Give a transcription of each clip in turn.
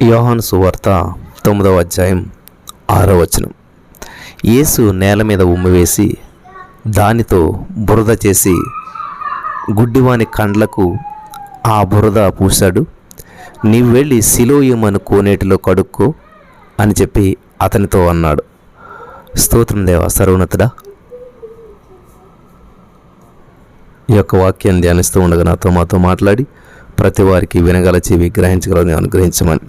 యోహాను సువార్త 9వ అధ్యాయం 6వ వచనం. యేసు నేల మీద ఉమ్మి వేసి దానితో బురద చేసి గుడ్డివాని కండ్లకు ఆ బురద పూశాడు. నీవు వెళ్ళి సిలోయమను కోనేటిలో కడుక్కో అని చెప్పి అతనితో అన్నాడు. స్తోత్రం దేవా, సర్వోన్నతుడా. ఈ యొక్క వాక్యాన్ని ధ్యానిస్తూ ఉండగా మాతో మాట్లాడి ప్రతి వారికి వినగల చెవి గ్రహించగలని అనుగ్రహించమని,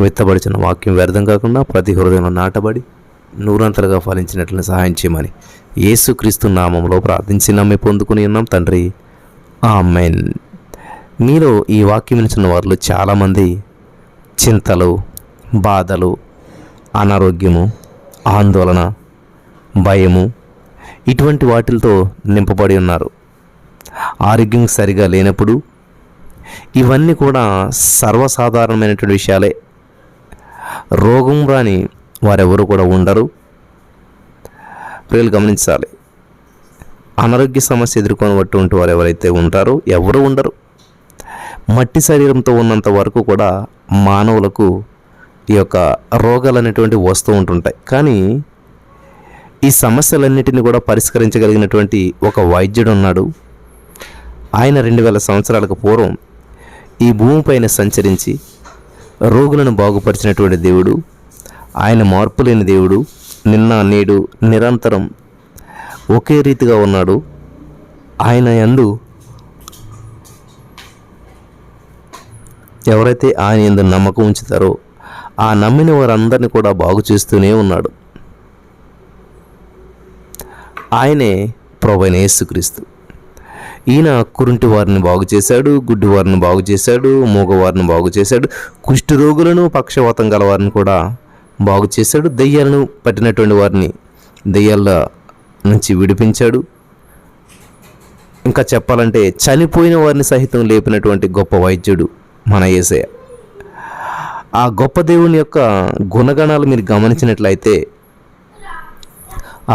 విత్తబడిచిన వాక్యం వ్యర్థం కాకుండా ప్రతి హృదయంలో నాటబడి నూరంతలుగా ఫలించినట్లని సహాయం చేయమని యేసుక్రీస్తు నామంలో ప్రార్థించి నమ్మి పొందుకుని ఉన్నాం తండ్రి, ఆమేన్. మీలో ఈ వాక్యం వినిచిన వారిలో చాలామంది చింతలు, బాధలు, అనారోగ్యము, ఆందోళన, భయము ఇటువంటి వాటితో నింపబడి ఉన్నారు. ఆరోగ్యం సరిగా లేనప్పుడు ఇవన్నీ కూడా సర్వసాధారణమైనటువంటి విషయాలే. రోగం రాని వారెవరు కూడా ఉండరు. ప్రియులు గమనించాలి, అనారోగ్య సమస్య ఎదుర్కొనబట్టి వారు ఎవరైతే ఉంటారో ఎవరు ఉండరు. మట్టి శరీరంతో ఉన్నంత వరకు కూడా మానవులకు ఈ యొక్క రోగాలు అనేటువంటి వస్తూ ఉంటుంటాయి. కానీ ఈ సమస్యలన్నిటిని కూడా పరిష్కరించగలిగినటువంటి ఒక వైద్యుడు ఉన్నాడు. ఆయన 2000 సంవత్సరాలకు పూర్వం ఈ భూమిపైన సంచరించి రోగులను బాగుపరిచినటువంటి దేవుడు. ఆయన మార్పు లేని దేవుడు. నిన్న నేడు నిరంతరం ఒకే రీతిగా ఉన్నాడు. ఆయన యందు ఎవరైతే ఆయన యందు నమ్మకం ఉంచుతారో ఆ నమ్మిన వారందరినీ కూడా బాగు చేస్తూనే ఉన్నాడు. ఆయనే ప్రభువైన యేసుక్రీస్తు. ఈయన కురుంటి వారిని బాగు చేశాడు, గుడ్డి వారిని బాగు చేశాడు, మూగవారిని బాగు చేశాడు, కుష్టి రోగులను, పక్షవాతం గల వారిని కూడా బాగు చేశాడు, దెయ్యాలను పట్టినటువంటి వారిని దెయ్యాల నుంచి విడిపించాడు. ఇంకా చెప్పాలంటే చనిపోయిన వారిని సహితం లేపినటువంటి గొప్ప వైద్యుడు మన యేసయ్య. ఆ గొప్ప దేవుని యొక్క గుణగణాలు మీరు గమనించినట్లయితే,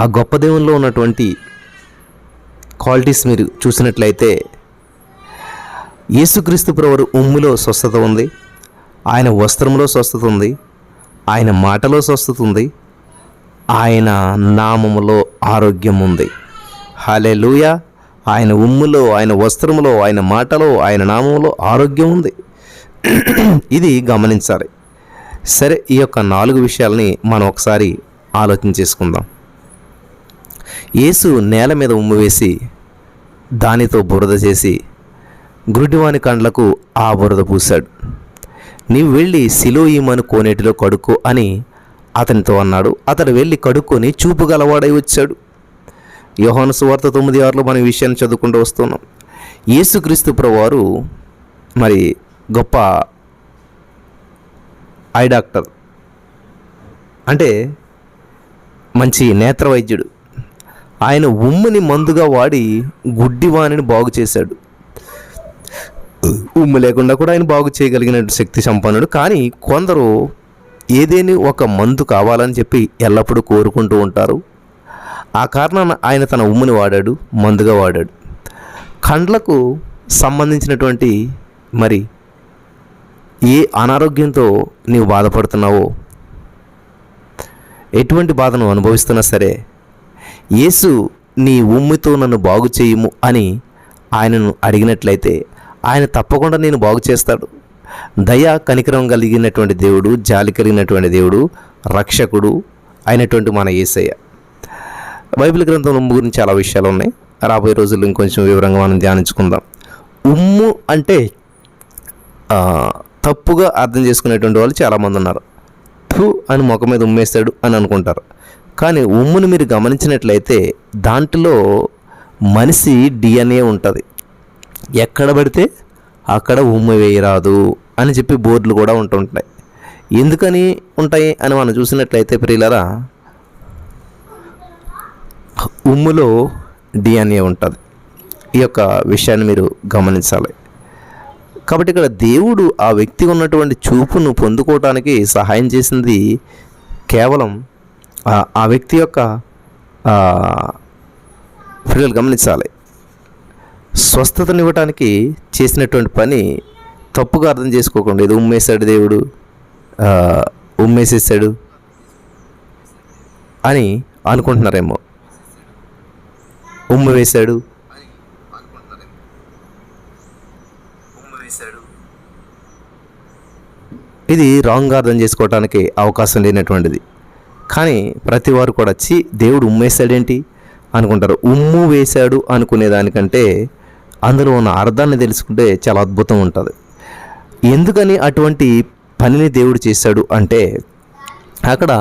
ఆ గొప్ప దేవునిలో ఉన్నటువంటి క్వాలిటీస్ మీరు చూసినట్లయితే, యేసుక్రీస్తు ప్రభువు ఉమ్ములో స్వస్థత ఉంది, ఆయన వస్త్రంలో స్వస్థత ఉంది, ఆయన మాటలో స్వస్థత ఉంది, ఆయన నామములో ఆరోగ్యం ఉంది. హల్లెలూయా. ఆయన ఉమ్ములో, ఆయన వస్త్రములో, ఆయన మాటలో, ఆయన నామములో ఆరోగ్యం ఉంది. ఇది గమనించాలి. సరే, ఈ యొక్క 4 విషయాలని మనం ఒకసారి ఆలోచన చేసుకుందాం. యేసు నేల మీద ఉమ్ము వేసి దానితో బురద చేసి గుడ్డివాని కండ్లకు ఆ బురద పూశాడు. నీవు వెళ్ళి సిలోయమను కోనేటిలో కడుక్కో అని అతనితో అన్నాడు. అతడు వెళ్ళి కడుక్కొని చూపు గలవాడై వచ్చాడు. యోహాను సువార్త 9:6లో మనం ఈ విషయాన్ని చదువుకుంటూ వస్తున్నాం. యేసుక్రీస్తు ప్రభువారు మరి గొప్ప ఐ డాక్టర్, అంటే మంచి నేత్ర వైద్యుడు. ఆయన ఉమ్ముని మందుగా వాడి గుడ్డివాణిని బాగు చేశాడు. ఉమ్ము లేకుండా కూడా ఆయన బాగు చేయగలిగిన శక్తి సంపన్నుడు. కానీ కొందరు ఏదేని ఒక మందు కావాలని చెప్పి ఎల్లప్పుడూ కోరుకుంటూ ఉంటారు. ఆ కారణాన ఆయన తన ఉమ్ముని వాడాడు, మందుగా వాడాడు. కండ్లకు సంబంధించినటువంటి మరి ఏ అనారోగ్యంతో నీవు బాధపడుతున్నావో, ఎటువంటి బాధను అనుభవిస్తున్నా సరే, యేసు నీ ఉమ్మితో నన్ను బాగు చేయుము అని ఆయనను అడిగినట్లయితే ఆయన తప్పకుండా నేను బాగు చేస్తాడు. దయ కనికరం కలిగినటువంటి దేవుడు, జాలి కలిగినటువంటి దేవుడు, రక్షకుడు అయినటువంటి మన యేసయ్య. బైబిల్ గ్రంథంలో ఉమ్ము గురించి చాలా విషయాలు ఉన్నాయి. రాబోయే రోజుల్లో ఇంకొంచెం వివరంగా మనం ధ్యానించుకుందాం. ఉమ్ము అంటే తప్పుగా అర్థం చేసుకునేటువంటి వాళ్ళు చాలామంది ఉన్నారు. ఫు అని ముఖం మీద ఉమ్మేస్తాడు అని అనుకుంటారు. కానీ ఉమ్ముని మీరు గమనించినట్లయితే దాంట్లో మనిషి DNA ఉంటుంది. ఎక్కడ పడితే అక్కడ ఉమ్ము వేయరాదు అని చెప్పి బోర్డులు కూడా ఉంటుంటాయి. ఎందుకని ఉంటాయి అని మనం చూసినట్లయితే ప్రియులారా, ఉమ్ములో DNA ఉంటుంది. ఈ యొక్క విషయాన్ని మీరు గమనించాలి. కాబట్టి ఇక్కడ దేవుడు ఆ వ్యక్తి ఉన్నటువంటి చూపును పొందుకోవటానికి సహాయం చేసింది కేవలం ఆ వ్యక్తి యొక్క పిల్లలు గమనించాలి. స్వస్థతనివ్వటానికి చేసినటువంటి పని తప్పుగా అర్థం చేసుకోకుండా, ఇది ఉమ్మేశాడు దేవుడు, ఆ, ఉమ్మేసేసాడు అని అనుకుంటున్నారేమో. ఉమ్ము వేశాడు, ఇది రాంగ్ అర్థం చేసుకోవడానికి అవకాశం లేనటువంటిది. కానీ ప్రతి వారు కూడా దేవుడు ఉమ్మేశాడేంటి అనుకుంటారు. ఉమ్ము వేశాడు అనుకునే దానికంటే అందులో ఉన్న అర్థాన్ని తెలుసుకుంటే చాలా అద్భుతం ఉంటుంది. ఎందుకని అటువంటి పనిని దేవుడు చేశాడు అంటే, అక్కడ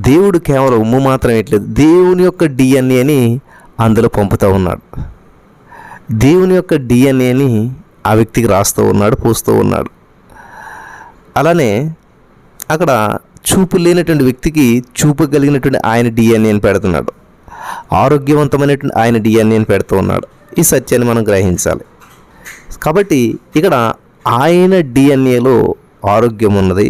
దేవుడు కేవలం ఉమ్ము మాత్రం వేయట్లేదు, దేవుని యొక్క డిఎన్ఏని అందులో పంపుతూ ఉన్నాడు. దేవుని యొక్క డిఎన్ఏని ఆ వ్యక్తికి రాస్తూ ఉన్నాడు, పూస్తూ ఉన్నాడు. అలానే అక్కడ చూపు లేనటువంటి వ్యక్తికి చూపు కలిగినటువంటి ఆయన డిఎన్ఏని పెడుతున్నాడు, ఆరోగ్యవంతమైనటువంటి ఆయన డిఎన్ఏని పెడుతూ ఉన్నాడు. ఈ సత్యాన్ని మనం గ్రహించాలి. కాబట్టి ఇక్కడ ఆయన డిఎన్ఏలో ఆరోగ్యం ఉన్నది,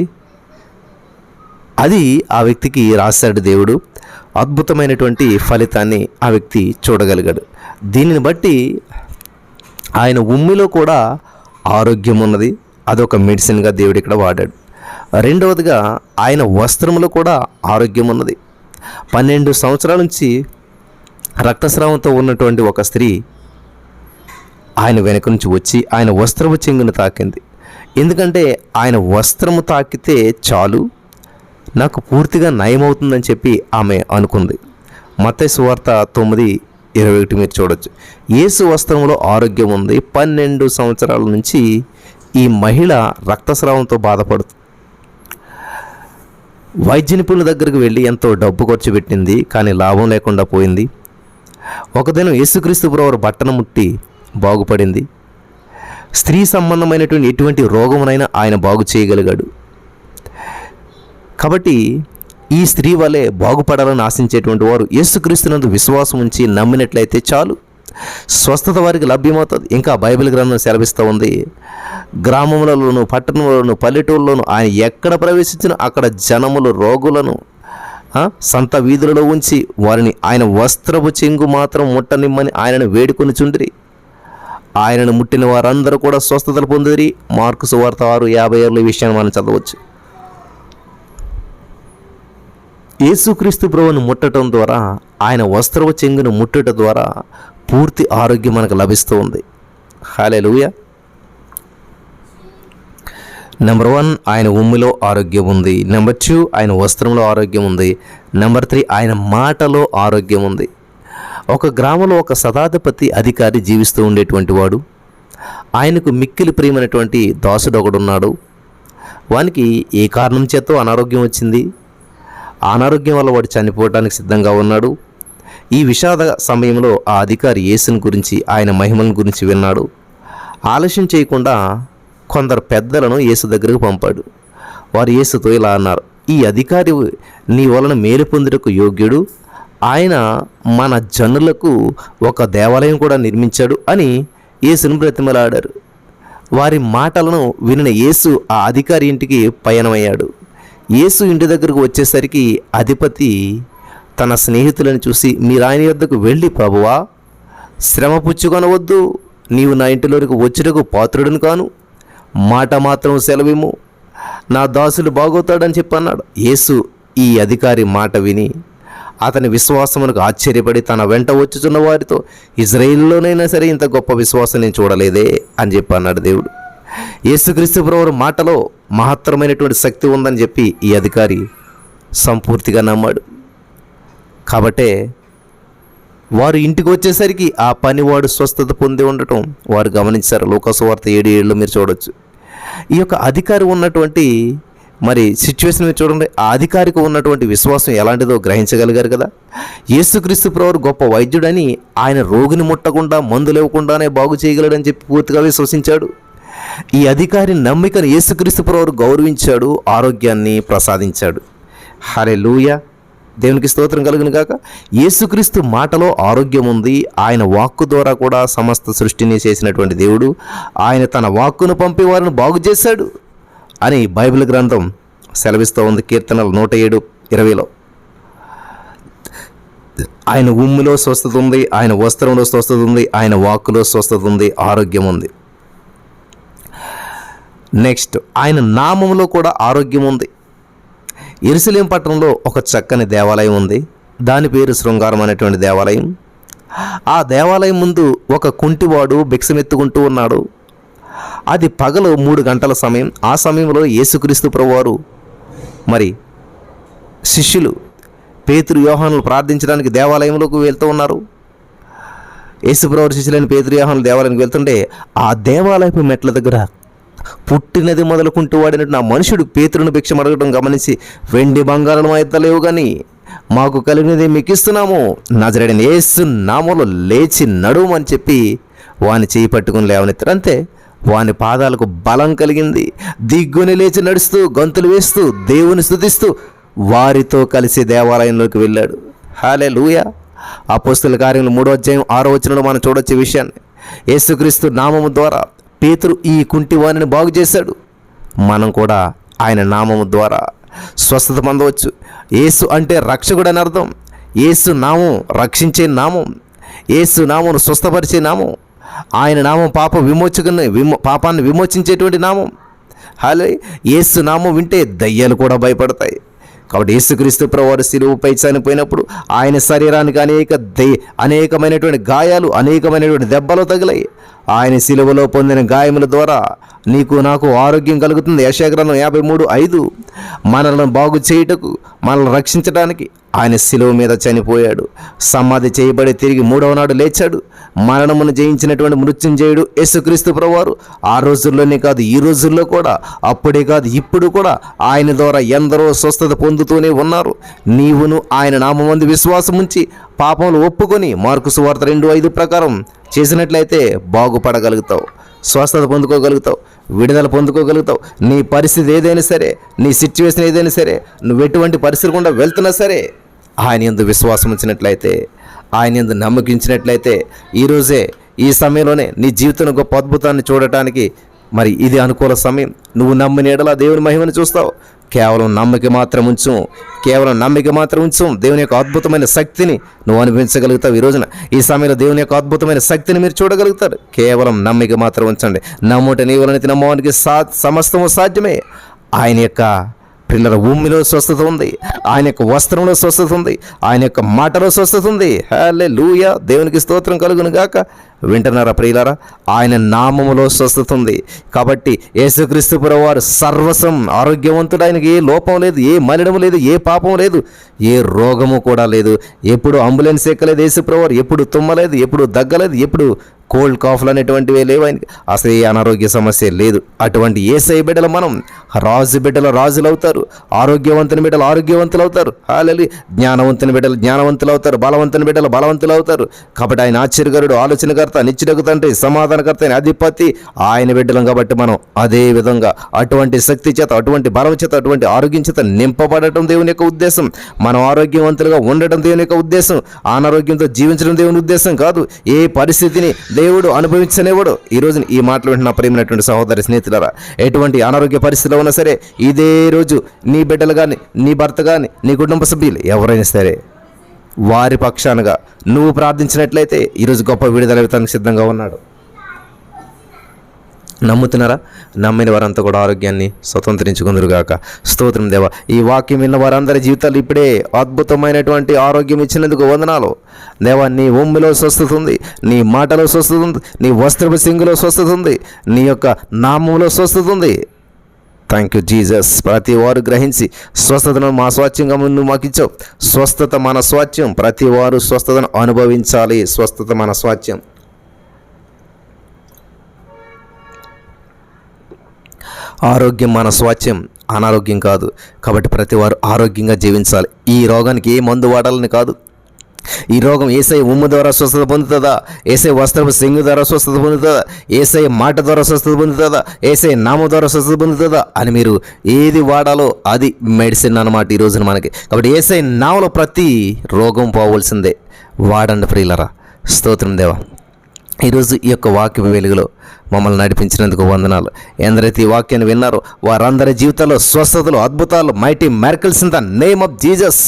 అది ఆ వ్యక్తికి రాశాడు దేవుడు. అద్భుతమైనటువంటి ఫలితాన్ని ఆ వ్యక్తి చూడగలిగాడు. దీనిని బట్టి ఆయన ఉమ్మిలో కూడా ఆరోగ్యం ఉన్నది, అదొక మెడిసిన్గా దేవుడు ఇక్కడ వాడాడు. రెండవదిగా ఆయన వస్త్రంలో కూడా ఆరోగ్యం ఉన్నది. 12 సంవత్సరాల నుంచి రక్తస్రావంతో ఉన్నటువంటి ఒక స్త్రీ ఆయన వెనక నుంచి వచ్చి ఆయన వస్త్రము చెంగును తాకింది. ఎందుకంటే ఆయన వస్త్రము తాకితే చాలు, నాకు పూర్తిగా నయమవుతుందని చెప్పి ఆమె అనుకుంది. మత్తయి సువార్త 9:21 మీరు చూడొచ్చు. యేసు వస్త్రంలో ఆరోగ్యం ఉంది. 12 సంవత్సరాల నుంచి ఈ మహిళ రక్తస్రావంతో బాధపడుతుంది. వైద్య నిపుణుల దగ్గరికి వెళ్ళి ఎంతో డబ్బు ఖర్చు పెట్టింది, కానీ లాభం లేకుండా పోయింది. ఒకదినం యేసుక్రీస్తు ప్రభువు బట్టను ముట్టి బాగుపడింది. స్త్రీ సంబంధమైనటువంటి ఎటువంటి రోగమునైనా ఆయన బాగు చేయగలిగాడు. కాబట్టి ఈ స్త్రీ వలె బాగుపడాలని ఆశించేటువంటి వారు యేసుక్రీస్తునందు విశ్వాసం ఉంచి నమ్మినట్లయితే చాలు, స్వస్థత వారికి లభ్యమవుతుంది. ఇంకా బైబిల్ గ్రంథం సెలవిస్తూ ఉంది, గ్రామములలోను పట్టణంలోను పల్లెటూళ్ళలోను ఆయన ఎక్కడ ప్రవేశించినా అక్కడ జనములు రోగులను సంత వీధులలో ఉంచి వారిని ఆయన వస్త్రపు చెంగు మాత్రం ముట్టనిమ్మని ఆయనను వేడుకొని చుండిరి. ఆయనను ముట్టిన వారందరూ కూడా స్వస్థతలు పొందిరి. మార్కు సువార్త 6:56 ఈ విషయాన్ని మనం చదవచ్చు. యేసుక్రీస్తు ప్రభువును ముట్టడం ద్వారా, ఆయన వస్త్రపు చెంగును ముట్టుట ద్వారా పూర్తి ఆరోగ్యం మనకు లభిస్తూ ఉంది. హల్లెలూయా. నెంబర్ 1 ఆయన ఉమ్మిలో ఆరోగ్యం ఉంది. నెంబర్ 2 ఆయన వస్త్రంలో ఆరోగ్యం ఉంది. నెంబర్ 3 ఆయన మాటలో ఆరోగ్యం ఉంది. ఒక గ్రామంలో ఒక శతాధిపతి అధికారి జీవిస్తూ ఉండేటువంటి వాడు. ఆయనకు మిక్కిలి ప్రియమైనటువంటి దాసుడు ఒకడున్నాడు. వానికి ఏ కారణం చేతో అనారోగ్యం వచ్చింది. ఆ అనారోగ్యం వల్ల వాడు చనిపోవడానికి సిద్ధంగా ఉన్నాడు. ఈ విషాద సమయంలో ఆ అధికారి యేసుని గురించి, ఆయన మహిమల గురించి విన్నాడు. ఆలస్యం చేయకుండా కొందరు పెద్దలను యేసు దగ్గరకు పంపాడు. వారు యేసుతో ఇలా అన్నారు, ఈ అధికారి నీ వలన మేలు పొందుటకు యోగ్యుడు, ఆయన మన జనులకు ఒక దేవాలయం కూడా నిర్మించాడు అని యేసును బ్రతిమలాడారు. వారి మాటలను వినిన యేసు ఆ అధికారి ఇంటికి పయనమయ్యాడు. యేసు ఇంటి దగ్గరకు వచ్చేసరికి అధిపతి తన స్నేహితులను చూసి, మీరు ఆయన యొద్దకు వెళ్ళి, ప్రభువా, శ్రమ పుచ్చుకొనవద్దు, నీవు నా ఇంటిలోకి వచ్చుటకు పాత్రుడును కాను, మాట మాత్రం సెలవిము, నా దాసులు బాగోతాడని చెప్పన్నాడు. యేసు ఈ అధికారి మాట విని అతని విశ్వాసమునకు ఆశ్చర్యపడి తన వెంట వచ్చుచున్న వారితో, ఇజ్రాయిల్లోనైనా సరే ఇంత గొప్ప విశ్వాసం నేను చూడలేదే అని చెప్పి అన్నాడు దేవుడు. యేసుక్రీస్తు ప్రభువు మాటలో మహత్తరమైనటువంటి శక్తి ఉందని చెప్పి ఈ అధికారి సంపూర్తిగా నమ్మాడు. కాబట్టే వారు ఇంటికి వచ్చేసరికి ఆ పనివాడు స్వస్థత పొంది ఉండటం వారు గమనించారు. లూకాసు వార్త 7:7 మీరు చూడొచ్చు. ఈ యొక్క అధికారి ఉన్నటువంటి సిచ్యువేషన్ మీరు చూడండి. ఆ అధికారికి ఉన్నటువంటి విశ్వాసం ఎలాంటిదో గ్రహించగలిగారు కదా. యేసుక్రీస్తు ప్రభువు గొప్ప వైద్యుడని, ఆయన రోగిని ముట్టకుండా మందులు ఇవ్వకుండానే బాగు చేయగలడని చెప్పి పూర్తిగా విశ్వసించాడు. ఈ అధికారి నమ్మికను యేసుక్రీస్తు ప్రభువు గౌరవించాడు, ఆరోగ్యాన్ని ప్రసాదించాడు. హల్లెలూయా. దేవునికి స్తోత్రం కలుగును గాక. యేసుక్రీస్తు మాటలో ఆరోగ్యం ఉంది. ఆయన వాక్కు ద్వారా కూడా సమస్త సృష్టిని చేసినటువంటి దేవుడు, ఆయన తన వాక్కును పంపి వారిని బాగు చేశాడు అని బైబిల్ గ్రంథం సెలవిస్తూ ఉంది. కీర్తనలు 107:20లో ఆయన ఉమ్ములో స్వస్థత ఉంది, ఆయన వస్త్రంలో స్వస్థత ఉంది, ఆయన వాక్కులో స్వస్థత ఉంది, ఆరోగ్యం ఉంది. నెక్స్ట్ ఆయన నామంలో కూడా ఆరోగ్యం ఉంది. యెరూషలేము పట్టణంలో ఒక చక్కని దేవాలయం ఉంది. దాని పేరు శృంగారం అనేటువంటి దేవాలయం. ఆ దేవాలయం ముందు ఒక కుంటివాడు భిక్షమెత్తుకుంటూ ఉన్నాడు. అది పగలు 3 గంటల సమయం. ఆ సమయంలో యేసుక్రీస్తు ప్రభువారు మరి శిష్యులు పేతురు యోహానులు ప్రార్థించడానికి దేవాలయంలోకి వెళ్తూ ఉన్నారు. యేసుప్రభువారి శిష్యులైన పేతురు యోహానులు దేవాలయానికి వెళ్తుంటే ఆ దేవాలయపు మెట్ల దగ్గర పుట్టినది మొదలుకుంటూ వాడినట్టు నా మనుషుడు పేతురును భిక్షం అడగడం గమనించి, వెండి బంగారం మా యొద్ద లేవు కానీ మాకు కలిగినది మీకు ఇస్తున్నాము, నజరేయుడైన యేసు నామములో లేచి నడుమని చెప్పి వాని చేయి పట్టుకుని లేవనెత్తారు. అంతే, వాని పాదాలకు బలం కలిగింది. దిగ్గుని లేచి నడుస్తూ గంతులు వేస్తూ దేవుని స్తుతిస్తూ వారితో కలిసి దేవాలయంలోకి వెళ్ళాడు. హల్లెలూయా. అపోస్తలుల కార్యములు 3వ అధ్యాయం 6వ వచనంలో మనం చూడొచ్చే విషయాన్ని. యేసుక్రీస్తు నామము ద్వారా పేతురు ఈ కుంటి వారిని బాగు చేశాడు. మనం కూడా ఆయన నామము ద్వారా స్వస్థత పొందవచ్చు. యేసు అంటే రక్షకుడు అని అర్థం. యేసు నామం రక్షించే నామం. యేసు నామం స్వస్థపరిచే నామం. ఆయన నామం పాపాన్ని విమోచించేటువంటి నామం. హల్లెలూయా. యేసు నామం వింటే దయ్యాలు కూడా భయపడతాయి. కాబట్టి యేసుక్రీస్తు ప్రభువారు శిలువపై చనిపోయినప్పుడు ఆయన శరీరానికి అనేకమైనటువంటి గాయాలు, అనేకమైనటువంటి దెబ్బలు తగిలాయి. ఆయన శిలువలో పొందిన గాయముల ద్వారా నీకు నాకు ఆరోగ్యం కలుగుతుంది. యెషయా గ్రంథం 53:5. మనల్ని బాగు చేయుటకు, మనల్ని రక్షించడానికి ఆయన శిలువ మీద చనిపోయాడు. సమాధి చేయబడి తిరిగి 3వ నాడు లేచాడు. మరణమును జయించినటువంటి మృత్యుంజయుడు యేసుక్రీస్తు ప్రభువారు ఆ రోజుల్లోనే కాదు, ఈ రోజుల్లో కూడా, అప్పుడే కాదు ఇప్పుడు కూడా ఆయన ద్వారా ఎందరో స్వస్థత పొందుతూనే ఉన్నారు. నీవును ఆయన నామమందు విశ్వాసం ఉంచి పాపములు ఒప్పుకొని మార్కు సువార్త 2:5 ప్రకారం చేసినట్లయితే బాగుపడగలుగుతావు, స్వస్థత పొందుకోగలుగుతావు, విడుదల పొందుకోగలుగుతావు. నీ పరిస్థితి ఏదైనా సరే, నీ సిచ్యువేషన్ ఏదైనా సరే, నువ్వు ఎటువంటి పరిస్థితి గుండా వెళ్తున్నా సరే, ఆయన యందు విశ్వాసం ఉంచినట్లయితే, ఆయన యందు నమ్మకించినట్లయితే ఈరోజే ఈ సమయంలోనే నీ జీవితంలో గొప్ప అద్భుతాన్ని చూడటానికి మరి ఇది అనుకూల సమయం. నువ్వు నమ్మిన ఎడల దేవుని మహిమను చూస్తావు. కేవలం నమ్మిక మాత్రం ఉంచు. దేవుని యొక్క అద్భుతమైన శక్తిని నువ్వు అనుభవించగలుగుతావు. ఈ రోజున ఈ సమయంలో దేవుని యొక్క అద్భుతమైన శక్తిని మీరు చూడగలుగుతారు. కేవలం నమ్మిక మాత్రం ఉంచండి. నమ్ముట నీ వలన నమ్మవానికి సమస్తము సాధ్యమే. ఆయన యొక్క పిల్లల భూమిలో స్వస్థత ఉంది, ఆయన యొక్క వస్త్రంలో స్వస్థత ఉంది, ఆయన యొక్క మాటలో స్వస్థత ఉంది. హల్లెలూయా. దేవునికి స్తోత్రం కలుగును గాక. వింటున్నారా ప్రియులారా? ఆయన నామములో స్వస్థత ఉంది. కాబట్టి యేసుక్రీస్తు ప్రభువారు సర్వసం ఆరోగ్యవంతుడు. ఆయనకి ఏ లోపం లేదు, ఏ మలినం లేదు, ఏ పాపం లేదు, ఏ రోగము కూడా లేదు. ఎప్పుడు అంబులెన్స్ ఎక్కలేదు యేసు ప్రభువారు, ఎప్పుడు తుమ్మలేదు, ఎప్పుడు దగ్గలేదు, ఎప్పుడు కోల్డ్ కాఫ్లు అనేటువంటివి లేవు ఆయనకి. అసలు ఏ అనారోగ్య సమస్య లేదు. అటువంటి యేసయ్య బిడ్డలు మనం రాజు బిడ్డలు రాజులు అవుతారు, ఆరోగ్యవంతుని బిడ్డలు ఆరోగ్యవంతులు అవుతారు. హల్లెలూయా. జ్ఞానవంతుని బిడ్డలు జ్ఞానవంతులు అవుతారు, బలవంతుని బిడ్డలు బలవంతులు అవుతారు. కాబట్టి ఆయన ఆశ్చర్యకరుడు, ఆలోచనకర్త, నిత్యుడగు తండ్రి, సమాధానకర్త, అధిపతి ఆయన బిడ్డలం. కాబట్టి మనం అదే విధంగా అటువంటి శక్తి చేత, అటువంటి బలం చేత, అటువంటి ఆరోగ్యం చేత నింపబడటం దేవుని యొక్క ఉద్దేశం. మనం ఆరోగ్యవంతులుగా ఉండటం దేవుని యొక్క ఉద్దేశం. అనారోగ్యంతో జీవించడం దేవుని ఉద్దేశం కాదు. ఏ పరిస్థితిని దేవుడు అనుభవించనేవాడు. ఈరోజు ఈ మాటలు వింటున్న ప్రియమైనటువంటి సహోదరి స్నేహితులారా, ఎటువంటి అనారోగ్య పరిస్థితిలో ఉన్నా సరే, ఇదే రోజు నీ బిడ్డలు కానీ, నీ భర్త కానీ, నీ కుటుంబ సభ్యులు ఎవరైనా సరే వారి పక్షానుగా నువ్వు ప్రార్థించినట్లయితే ఈరోజు గొప్ప విడుదల ఇవ్వడానికి సిద్ధంగా ఉన్నాడు. నమ్ముతున్నారా? నమ్మిన వారంతా కూడా ఆరోగ్యాన్ని స్వతంత్రించుకుందరుగాక. స్తోత్రం దేవా. ఈ వాక్యం విన్న వారందరి జీవితాలు ఇప్పుడే అద్భుతమైనటువంటి ఆరోగ్యం ఇచ్చినందుకు వందనాలు దేవా. నీ ఉమ్మిలో స్వస్థత ఉంది, నీ మాటలో స్వస్థత ఉంది, నీ వస్త్రపు సింగులో స్వస్థత ఉంది, నీ యొక్క నామంలో స్వస్థత ఉంది. Thank you Jesus. ప్రతి వారు గ్రహించి స్వస్థతను మా స్వాస్థ్యంగా నువ్వు మాకు ఇచ్చావు. స్వస్థత మన స్వాస్థ్యం. ప్రతి వారు స్వస్థతను అనుభవించాలి. స్వస్థత మన స్వాస్థ్యం. ఆరోగ్యం మన స్వాస్థ్యం, అనారోగ్యం కాదు. కాబట్టి ప్రతి వారు ఆరోగ్యంగా జీవించాలి. ఈ రోగానికి ఏ మందు వాడాలని కాదు. ఈ రోగం యేసయ్య ఉమ్ము ద్వారా స్వస్థత పొందుతుందా, యేసయ్య వస్త్రపు సింగు ద్వారా స్వస్థత పొందుతుందా, యేసయ్య మాట ద్వారా స్వస్థత పొందుతుందా, యేసయ్య నామం ద్వారా స్వస్థత పొందుతుందా అని మీరు ఏది వాడాలో అది మెడిసిన్ అన్నమాట ఈ రోజున మనకి. కాబట్టి యేసయ్య నామలో ప్రతి రోగం పోవలసిందే. వాడండి ప్రియులరా. స్తోత్రం దేవా. ఈరోజు ఈ యొక్క వాక్య వెలుగులో మమ్మల్ని నడిపించినందుకు వందనాలు. ఎందరైతే ఈ వాక్యాన్ని విన్నారో వారందరి జీవితాల్లో స్వస్థతలు, అద్భుతాలు, mighty miracles in the name of Jesus.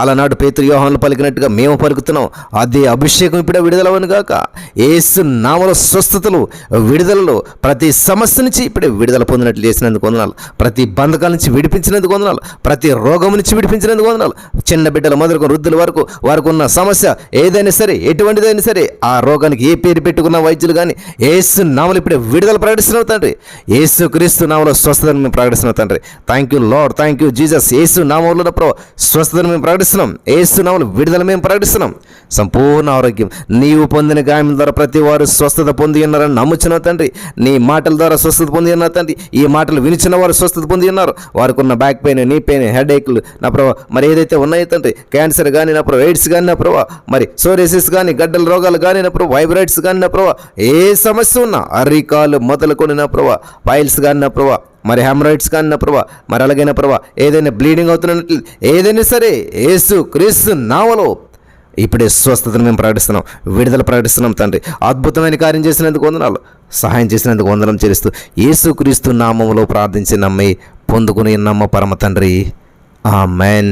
అలనాడు పేతురు, యోహానులు పలికినట్టుగా మేము పలుకుతున్నాం. అదే అభిషేకం ఇప్పుడే విడుదలవను గాక. యేసు నామములో స్వస్థతలు, విడుదలలో ప్రతి సమస్య నుంచి ఇప్పుడే విడుదల పొందినట్లు చేసినందుకు వందనాలు. ప్రతి బంధకాల నుంచి విడిపించినందుకు వందనాలు. ప్రతి రోగం నుంచి విడిపించినందుకు వందనాలు. చిన్న బిడ్డల మొదలుకొని వృద్ధుల వరకు వారికి ఉన్న సమస్య ఏదైనా సరే, ఎటువంటిదైనా సరే, ఆ రోగానికి ఏ పేరు పెట్టుకున్న వైద్యులు కానీ యేసు నామములో ఇప్పుడే విడుదల ప్రకటిస్తున్నావు తండ్రి. యేసు క్రీస్తు నామములో స్వస్థతను మేము ప్రకటిస్తున్నాం తండ్రి. Thank you Lord, thank you Jesus. Yesu నామములో ప్రభు స్వస్థతను మేము ప్రకటిస్తున్నాం. యేసు నామములో విడుదల మేము ప్రకటిస్తున్నాం. సంపూర్ణ ఆరోగ్యం నీవు పొందిన గాయం ద్వారా ప్రతి వారు స్వస్థత పొంది ఉన్నారని నమ్ముచున్నావు తండ్రి. నీ మాటల ద్వారా స్వస్థత పొంది ఉన్నారు తండ్రి. ఈ మాటలు వినిచిన వారు స్వస్థత పొంది ఉన్నారు. వారికి ఉన్న back pain, knee pain, head ఏక్లు నా ప్రభావ మరి ఏదైతే ఉన్నాయో తండ్రి, క్యాన్సర్ కానీ నా ప్రభావ, ఎయిడ్స్ కానీ నా ప్రభావ, మరి సోరియాసిస్ కానీ, గడ్డల రోగాలు కానీ నా ప్రభావ, వైబ్రైడ్స్ కానీ నా ప్రభావ, ఏ సమస్య ఉన్నా అరికాలు మొదలుకొని నా ప్రభావ, పైల్స్ కానీ నా ప్రభావ, మరి హెమరాయిడ్స్ కానీ నా ప్రభావ, మరి అలాగైనా ప్రభావ ఏదైనా బ్లీడింగ్ అవుతున్నట్లు ఏదైనా సరే యేసు క్రీస్తు నామములో ఇప్పుడే స్వస్థతను మేము ప్రకటిస్తున్నాం, విడుదల ప్రకటిస్తున్నాం తండ్రి. అద్భుతమైన కార్యం చేసినందుకు వందనాలు, సహాయం చేసినందుకు వందనం చెల్లిస్తూ యేసుక్రీస్తు నామములో ప్రార్థించి నమ్మి పొందుకుని నమ్మ పరమ తండ్రి. ఆమేన్.